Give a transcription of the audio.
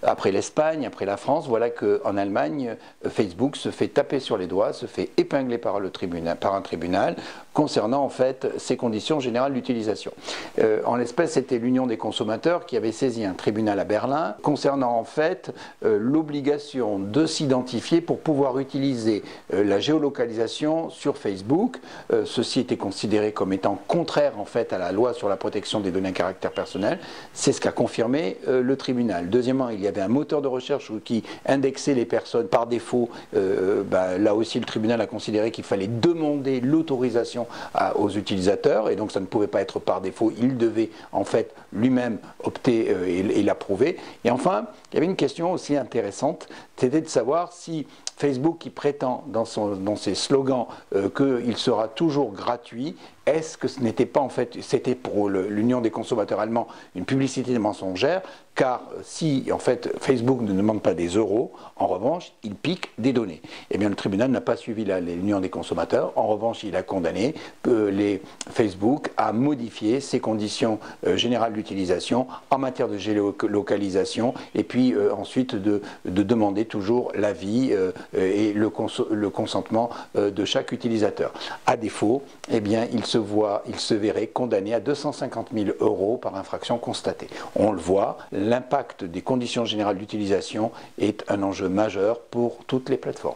après l'Espagne, après la France, voilà qu'en Allemagne, Facebook se fait taper sur les doigts, se fait épingler par un tribunal concernant en fait ces conditions générales d'utilisation. En l'espèce, c'était l'Union des consommateurs qui avait saisi un tribunal à Berlin concernant en fait l'obligation de s'identifier pour pouvoir utiliser la géolocalisation sur Facebook. Ceci était considéré comme étant contraire en fait à la loi sur la protection des données à caractère personnel. C'est ce qu'a confirmé le tribunal. Deuxièmement, il y avait un moteur de recherche qui indexait les personnes par défaut. Là aussi, le tribunal a considéré qu'il fallait demander l'autorisation aux utilisateurs et donc ça ne pouvait pas être par défaut. Il devait en fait lui-même opter et l'approuver. Et enfin, il y avait une question aussi intéressante, c'était de savoir si Facebook, qui prétend dans ses slogans qu'il sera toujours gratuit, est-ce que ce n'était pas en fait, c'était pour l'Union des consommateurs allemands une publicité mensongère, car si en fait Facebook ne demande pas des euros, en revanche, il pique des données. Eh bien le tribunal n'a pas suivi l'Union des consommateurs, en revanche il a condamné Facebook à modifier ses conditions générales d'utilisation en matière de géolocalisation et puis ensuite de demander toujours l'avis et le consentement de chaque utilisateur. À défaut, eh bien, il se verrait condamné à 250 000 € par infraction constatée. On le voit, l'impact des conditions générales d'utilisation est un enjeu majeur pour toutes les plateformes.